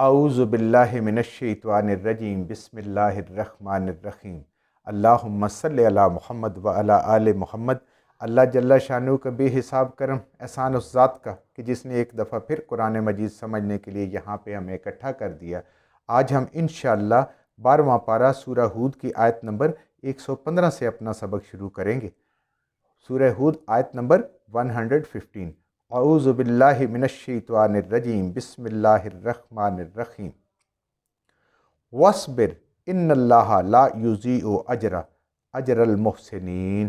اعوذ باللہ من الشیطان الرجیم بسم اللہ الرحمن الرحیم اللہم صلی علی محمد وعلی آل محمد۔ اللہ جل شانہ کا بے حساب کرم احسان اس ذات کا کہ جس نے ایک دفعہ پھر قرآن مجید سمجھنے کے لیے یہاں پہ ہمیں اکٹھا کر دیا۔ آج ہم انشاءاللہ 12واں پارہ سورہ ہود کی آیت نمبر 115 سے اپنا سبق شروع کریں گے۔ سورہ ہود آیت نمبر 115۔ اعوذ باللہ من الشیطان الرجیم بسم اللہ الرحمن الرحیم وَاصْبِرْ إِنَّ اللَّهَ لَا يُضِيعُ أَجْرَ الْمُحْسِنِينَ۔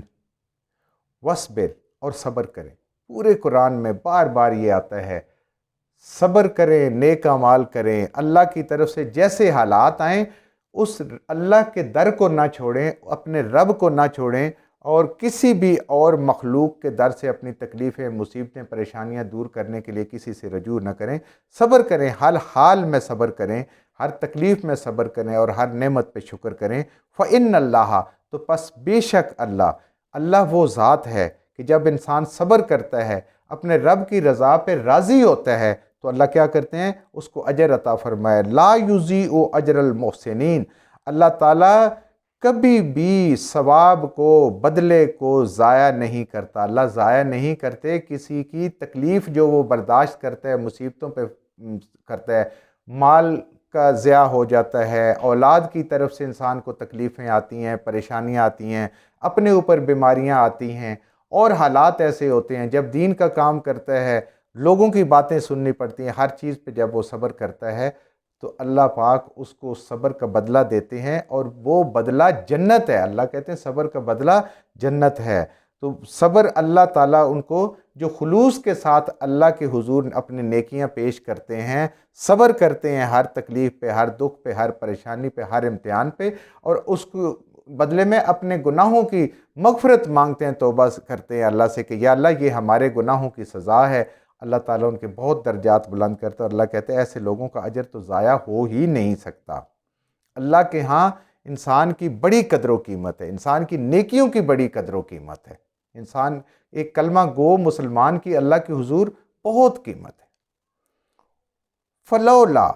وَاصْبِرْ، اور صبر کریں۔ پورے قرآن میں بار بار یہ آتا ہے، صبر کریں، نیک اعمال کریں، اللہ کی طرف سے جیسے حالات آئیں اس اللہ کے در کو نہ چھوڑیں، اپنے رب کو نہ چھوڑیں، اور کسی بھی اور مخلوق کے در سے اپنی تکلیفیں، مصیبتیں، پریشانیاں دور کرنے کے لیے کسی سے رجوع نہ کریں۔ صبر کریں، ہر حال میں صبر کریں، ہر تکلیف میں صبر کریں اور ہر نعمت پہ شکر کریں۔ فَإِنَّ اللَّهَ، تو پس بے شک اللہ وہ ذات ہے کہ جب انسان صبر کرتا ہے، اپنے رب کی رضا پہ راضی ہوتا ہے، تو اللہ کیا کرتے ہیں؟ اس کو اجر عطا فرمائے۔ لا یضیع اجر المحسنین، اللہ تعالیٰ کبھی بھی ثواب کو، بدلے کو ضائع نہیں کرتا۔ اللہ ضائع نہیں کرتے کسی کی تکلیف جو وہ برداشت کرتا ہے، مصیبتوں پہ کرتا ہے، مال کا ضیاع ہو جاتا ہے، اولاد کی طرف سے انسان کو تکلیفیں آتی ہیں، پریشانیاں آتی ہیں، اپنے اوپر بیماریاں آتی ہیں، اور حالات ایسے ہوتے ہیں جب دین کا کام کرتا ہے، لوگوں کی باتیں سننی پڑتی ہیں، ہر چیز پہ جب وہ صبر کرتا ہے تو اللہ پاک اس کو صبر کا بدلہ دیتے ہیں، اور وہ بدلہ جنت ہے۔ اللہ کہتے ہیں صبر کا بدلہ جنت ہے۔ تو صبر اللہ تعالیٰ ان کو جو خلوص کے ساتھ اللہ کے حضور اپنی نیکیاں پیش کرتے ہیں، صبر کرتے ہیں ہر تکلیف پہ، ہر دکھ پہ، ہر پریشانی پہ، ہر امتحان پہ، اور اس کو بدلے میں اپنے گناہوں کی مغفرت مانگتے ہیں، توبہ کرتے ہیں اللہ سے کہ یا اللہ یہ ہمارے گناہوں کی سزا ہے۔ اللہ تعالیٰ ان کے بہت درجات بلند کرتا ہے، اور اللہ کہتے ہیں ایسے لوگوں کا اجر تو ضائع ہو ہی نہیں سکتا۔ اللہ کے ہاں انسان کی بڑی قدر و قیمت ہے، انسان کی نیکیوں کی بڑی قدر و قیمت ہے۔ انسان ایک کلمہ گو مسلمان کی اللہ کے حضور بہت قیمت ہے۔ فلولا،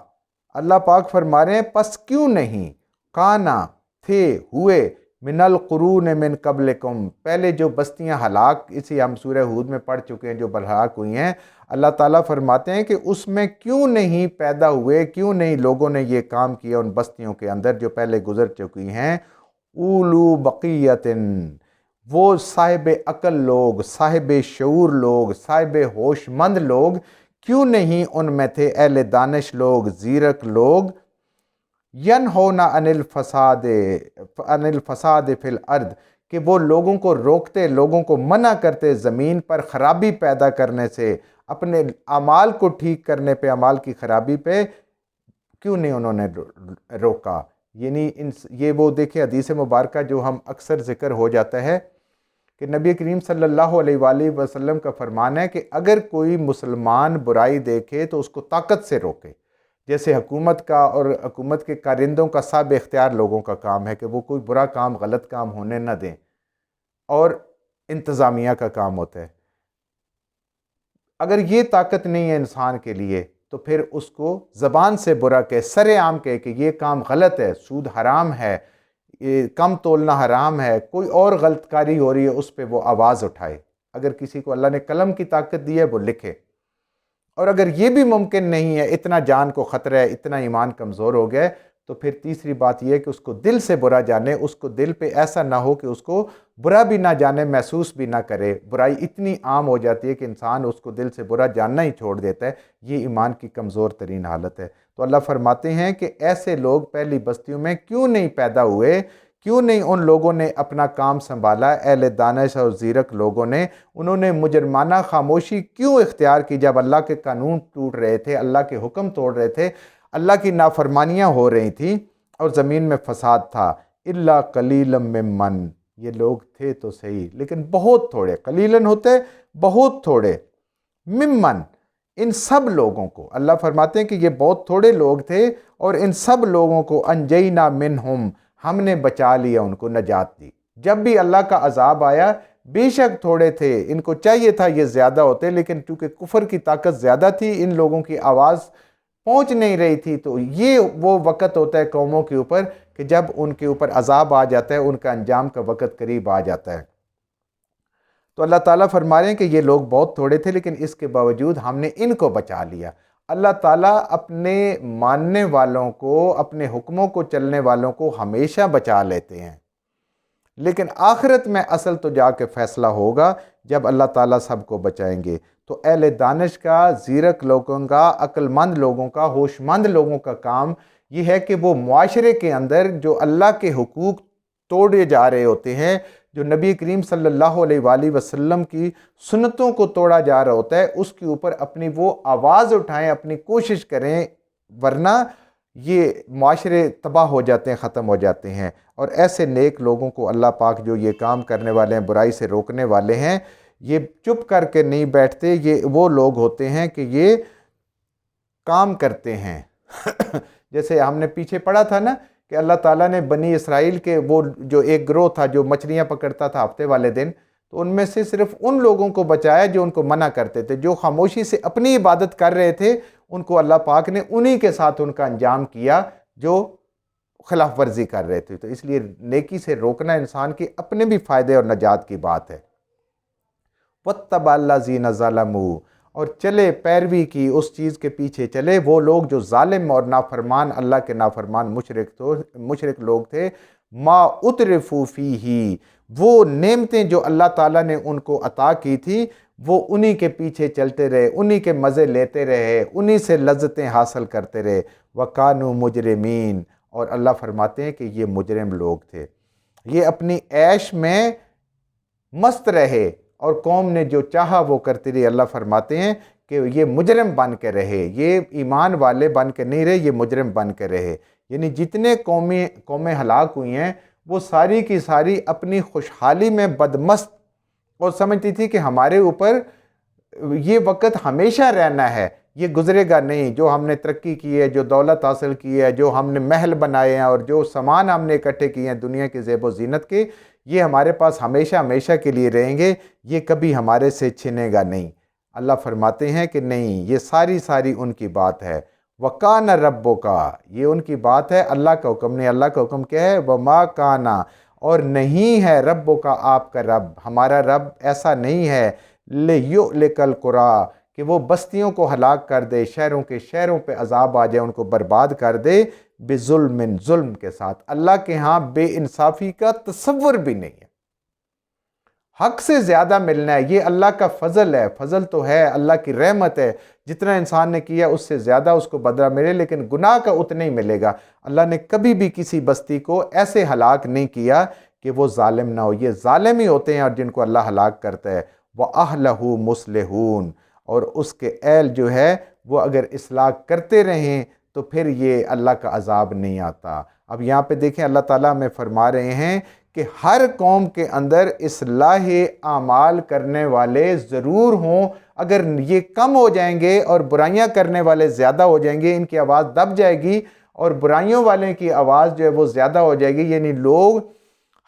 اللہ پاک فرما رہے ہیں پس کیوں نہیں، کانا، تھے، ہوئے، من القرون من قبلکم، پہلے جو بستیاں ہلاک، اسی ہم سورہ ہود میں پڑھ چکے ہیں، جو ہلاک ہوئی ہیں، اللہ تعالیٰ فرماتے ہیں کہ اس میں کیوں نہیں پیدا ہوئے، کیوں نہیں لوگوں نے یہ کام کیا ان بستیوں کے اندر جو پہلے گزر چکی ہیں، اولو بقیتن، وہ صاحب عقل لوگ، صاحب شعور لوگ، صاحب ہوش مند لوگ کیوں نہیں ان میں تھے، اہل دانش لوگ، زیرک لوگ، ینہونا عن الفساد فی الارض، کہ وہ لوگوں کو روکتے، لوگوں کو منع کرتے زمین پر خرابی پیدا کرنے سے، اپنے اعمال کو ٹھیک کرنے پہ، اعمال کی خرابی پہ کیوں نہیں انہوں نے روکا؟ یعنی یہ وہ دیکھیں حدیث مبارکہ جو ہم اکثر ذکر ہو جاتا ہے کہ نبی کریم صلی اللہ علیہ وآلہ وسلم کا فرمان ہے کہ اگر کوئی مسلمان برائی دیکھے تو اس کو طاقت سے روکے۔ جیسے حکومت کا اور حکومت کے کارندوں کا سب اختیار لوگوں کا کام ہے کہ وہ کوئی برا کام، غلط کام ہونے نہ دیں، اور انتظامیہ کا کام ہوتا ہے۔ اگر یہ طاقت نہیں ہے انسان کے لیے تو پھر اس کو زبان سے برا کہے، سر عام کہے کہ یہ کام غلط ہے، سود حرام ہے، یہ کم تولنا حرام ہے، کوئی اور غلط کاری ہو رہی ہے، اس پہ وہ آواز اٹھائے۔ اگر کسی کو اللہ نے قلم کی طاقت دی ہے وہ لکھے، اور اگر یہ بھی ممکن نہیں ہے، اتنا جان کو خطرہ ہے، اتنا ایمان کمزور ہو گیا ہے، تو پھر تیسری بات یہ ہے کہ اس کو دل سے برا جانے، اس کو دل پہ ایسا نہ ہو کہ اس کو برا بھی نہ جانے، محسوس بھی نہ کرے۔ برائی اتنی عام ہو جاتی ہے کہ انسان اس کو دل سے برا جاننا ہی چھوڑ دیتا ہے، یہ ایمان کی کمزور ترین حالت ہے۔ تو اللہ فرماتے ہیں کہ ایسے لوگ پہلی بستیوں میں کیوں نہیں پیدا ہوئے، کیوں نہیں ان لوگوں نے اپنا کام سنبھالا، اہل دانش اور زیرک لوگوں نے، انہوں نے مجرمانہ خاموشی کیوں اختیار کی جب اللہ کے قانون ٹوٹ رہے تھے، اللہ کے حکم توڑ رہے تھے، اللہ کی نافرمانیاں ہو رہی تھیں اور زمین میں فساد تھا۔ الا قلیلا ممن، یہ لوگ تھے تو صحیح لیکن بہت تھوڑے، قلیلاً ہوتے بہت تھوڑے، ممن، ان سب لوگوں کو اللہ فرماتے ہیں کہ یہ بہت تھوڑے لوگ تھے، اور ان سب لوگوں کو انجینا منہم، ہم نے بچا لیا، ان کو نجات دی۔ جب بھی اللہ کا عذاب آیا، بے شک تھوڑے تھے، ان کو چاہیے تھا یہ زیادہ ہوتے، لیکن چونکہ کفر کی طاقت زیادہ تھی، ان لوگوں کی آواز پہنچ نہیں رہی تھی، تو یہ وہ وقت ہوتا ہے قوموں کے اوپر کہ جب ان کے اوپر عذاب آ جاتا ہے، ان کا انجام کا وقت قریب آ جاتا ہے۔ تو اللہ تعالیٰ فرما رہے ہیں کہ یہ لوگ بہت تھوڑے تھے، لیکن اس کے باوجود ہم نے ان کو بچا لیا۔ اللہ تعالیٰ اپنے ماننے والوں کو، اپنے حکموں کو چلنے والوں کو ہمیشہ بچا لیتے ہیں، لیکن آخرت میں اصل تو جا کے فیصلہ ہوگا جب اللہ تعالیٰ سب کو بچائیں گے۔ تو اہل دانش کا، زیرک لوگوں کا، عقل مند لوگوں کا، ہوش مند لوگوں کا کام یہ ہے کہ وہ معاشرے کے اندر جو اللہ کے حقوق توڑے جا رہے ہوتے ہیں، جو نبی کریم صلی اللہ علیہ وآلہ وسلم کی سنتوں کو توڑا جا رہا ہوتا ہے، اس کے اوپر اپنی وہ آواز اٹھائیں، اپنی کوشش کریں، ورنہ یہ معاشرے تباہ ہو جاتے ہیں، ختم ہو جاتے ہیں۔ اور ایسے نیک لوگوں کو اللہ پاک جو یہ کام کرنے والے ہیں، برائی سے روکنے والے ہیں، یہ چپ کر کے نہیں بیٹھتے، یہ وہ لوگ ہوتے ہیں کہ یہ کام کرتے ہیں۔ جیسے ہم نے پیچھے پڑھا تھا نا کہ اللہ تعالیٰ نے بنی اسرائیل کے وہ جو ایک گروہ تھا جو مچھلیاں پکڑتا تھا ہفتے والے دن، تو ان میں سے صرف ان لوگوں کو بچایا جو ان کو منع کرتے تھے، جو خاموشی سے اپنی عبادت کر رہے تھے، ان کو اللہ پاک نے انہی کے ساتھ ان کا انجام کیا جو خلاف ورزی کر رہے تھے۔ تو اس لیے نیکی سے روکنا انسان کے اپنے بھی فائدے اور نجات کی بات ہے۔ وَاتَّبَعَ الَّذِينَ ظَلَمُوا، اور چلے پیروی کی اس چیز کے پیچھے چلے وہ لوگ جو ظالم اور نافرمان، اللہ کے نافرمان مشرک لوگ تھے، ما اترفوا فیہ، وہ نعمتیں جو اللہ تعالیٰ نے ان کو عطا کی تھی وہ انہی کے پیچھے چلتے رہے، انہی کے مزے لیتے رہے، انہی سے لذتیں حاصل کرتے رہے۔ وَقَانُوا مُجْرِمِينَ، اور اللہ فرماتے ہیں کہ یہ مجرم لوگ تھے، یہ اپنی عیش میں مست رہے اور قوم نے جو چاہا وہ کرتی رہی۔ اللہ فرماتے ہیں کہ یہ مجرم بن کے رہے، یہ ایمان والے بن کے نہیں رہے، یہ مجرم بن کے رہے۔ یعنی جتنے قومیں ہلاک ہوئی ہیں وہ ساری کی ساری اپنی خوشحالی میں بدمست اور سمجھتی تھی کہ ہمارے اوپر یہ وقت ہمیشہ رہنا ہے، یہ گزرے گا نہیں۔ جو ہم نے ترقی کی ہے، جو دولت حاصل کی ہے، جو ہم نے محل بنائے ہیں اور جو سامان ہم نے اکٹھے کیے ہیں دنیا کی زیب و زینت کے، یہ ہمارے پاس ہمیشہ ہمیشہ کے لیے رہیں گے، یہ کبھی ہمارے سے چھنے گا نہیں۔ اللہ فرماتے ہیں کہ نہیں، یہ ساری ان کی بات ہے۔ وَقَانَ رَبُّكَ، یہ ان کی بات ہے، اللہ کا حکم نہیں۔ اللہ کا حکم کیا ہے؟ وَمَا كَانَ، اور نہیں ہے رَبُّكَ، آپ کا رب، ہمارا رب ایسا نہیں ہے، لِيُهْلِكَ الْقُرَىٰ، کہ وہ بستیوں کو ہلاک کر دے، شہروں پہ عذاب آ جائے، ان کو برباد کر دے، بِظُلْمٍ، ظلم کے ساتھ۔ اللہ کے ہاں بے انصافی کا تصور بھی نہیں ہے، حق سے زیادہ ملنا ہے، یہ اللہ کا فضل ہے۔ فضل تو ہے، اللہ کی رحمت ہے، جتنا انسان نے کیا اس سے زیادہ اس کو بدلہ ملے، لیکن گناہ کا اتنا ہی ملے گا۔ اللہ نے کبھی بھی کسی بستی کو ایسے ہلاک نہیں کیا کہ وہ ظالم نہ ہو، یہ ظالم ہی ہوتے ہیں اور جن کو اللہ ہلاک کرتا ہے۔ وَأَهْلَهُ مُصْلِحُونَ، اور اس کے اہل جو ہے وہ اگر اصلاح کرتے رہیں تو پھر یہ اللہ کا عذاب نہیں آتا۔ اب یہاں پہ دیکھیں اللہ تعالیٰ ہمیں فرما رہے ہیں کہ ہر قوم کے اندر اصلاح اعمال کرنے والے ضرور ہوں، اگر یہ کم ہو جائیں گے اور برائیاں کرنے والے زیادہ ہو جائیں گے، ان کی آواز دب جائے گی اور برائیوں والے کی آواز جو ہے وہ زیادہ ہو جائے گی، یعنی لوگ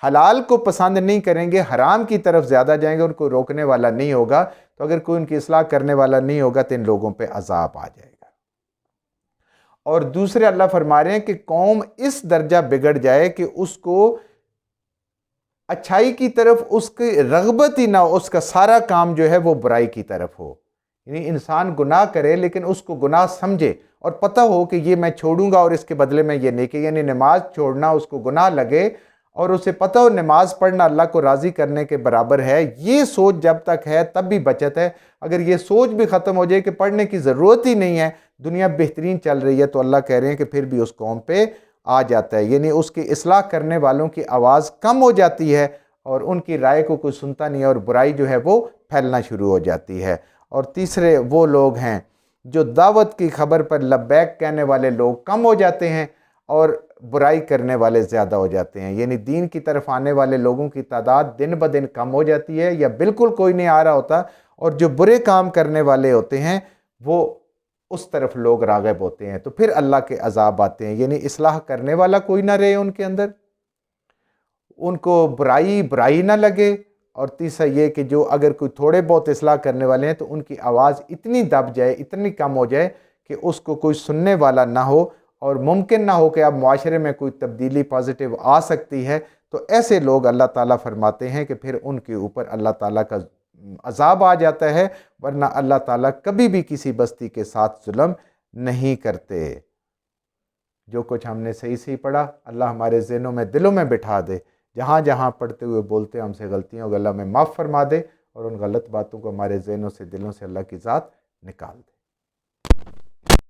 حلال کو پسند نہیں کریں گے، حرام کی طرف زیادہ جائیں گے، ان کو روکنے والا نہیں ہوگا، تو اگر کوئی ان کی اصلاح کرنے والا نہیں ہوگا تو ان لوگوں پہ عذاب آ جائے گا۔ اور دوسرے اللہ فرما رہے ہیں کہ قوم اس درجہ بگڑ جائے کہ اس کو اچھائی کی طرف اس کی رغبت ہی نہ ہو، اس کا سارا کام جو ہے وہ برائی کی طرف ہو۔ یعنی انسان گناہ کرے لیکن اس کو گناہ سمجھے اور پتہ ہو کہ یہ میں چھوڑوں گا اور اس کے بدلے میں یہ نیکی، یعنی نماز چھوڑنا اس کو گناہ لگے اور اسے پتہ ہو نماز پڑھنا اللہ کو راضی کرنے کے برابر ہے، یہ سوچ جب تک ہے تب بھی بچت ہے۔ اگر یہ سوچ بھی ختم ہو جائے کہ پڑھنے کی ضرورت ہی نہیں ہے، دنیا بہترین چل رہی ہے، تو اللہ کہہ رہے ہیں کہ پھر بھی اس قوم پہ آ جاتا ہے، یعنی اس کی اصلاح کرنے والوں کی آواز کم ہو جاتی ہے اور ان کی رائے کو کوئی سنتا نہیں ہے اور برائی جو ہے وہ پھیلنا شروع ہو جاتی ہے۔ اور تیسرے وہ لوگ ہیں جو دعوت کی خبر پر لبیک کہنے والے لوگ کم ہو جاتے ہیں اور برائی کرنے والے زیادہ ہو جاتے ہیں، یعنی دین کی طرف آنے والے لوگوں کی تعداد دن بدن کم ہو جاتی ہے یا بالکل کوئی نہیں آ رہا ہوتا، اور جو برے کام کرنے والے ہوتے ہیں وہ اس طرف لوگ راغب ہوتے ہیں، تو پھر اللہ کے عذاب آتے ہیں، یعنی اصلاح کرنے والا کوئی نہ رہے ان کے اندر، ان کو برائی نہ لگے، اور تیسرا یہ کہ جو اگر کوئی تھوڑے بہت اصلاح کرنے والے ہیں تو ان کی آواز اتنی دب جائے، اتنی کم ہو جائے کہ اس کو کوئی سننے والا نہ ہو اور ممکن نہ ہو کہ اب معاشرے میں کوئی تبدیلی پازیٹیو آ سکتی ہے، تو ایسے لوگ اللہ تعالیٰ فرماتے ہیں کہ پھر ان کے اوپر اللہ تعالیٰ کا عذاب آ جاتا ہے، ورنہ اللہ تعالیٰ کبھی بھی کسی بستی کے ساتھ ظلم نہیں کرتے۔ جو کچھ ہم نے صحیح پڑھا اللہ ہمارے ذہنوں میں دلوں میں بٹھا دے، جہاں جہاں پڑھتے ہوئے بولتے ہم سے غلطیوں کو اللہ میں معاف فرما دے، اور ان غلط باتوں کو ہمارے ذہنوں سے دلوں سے اللہ کی ذات نکال دے۔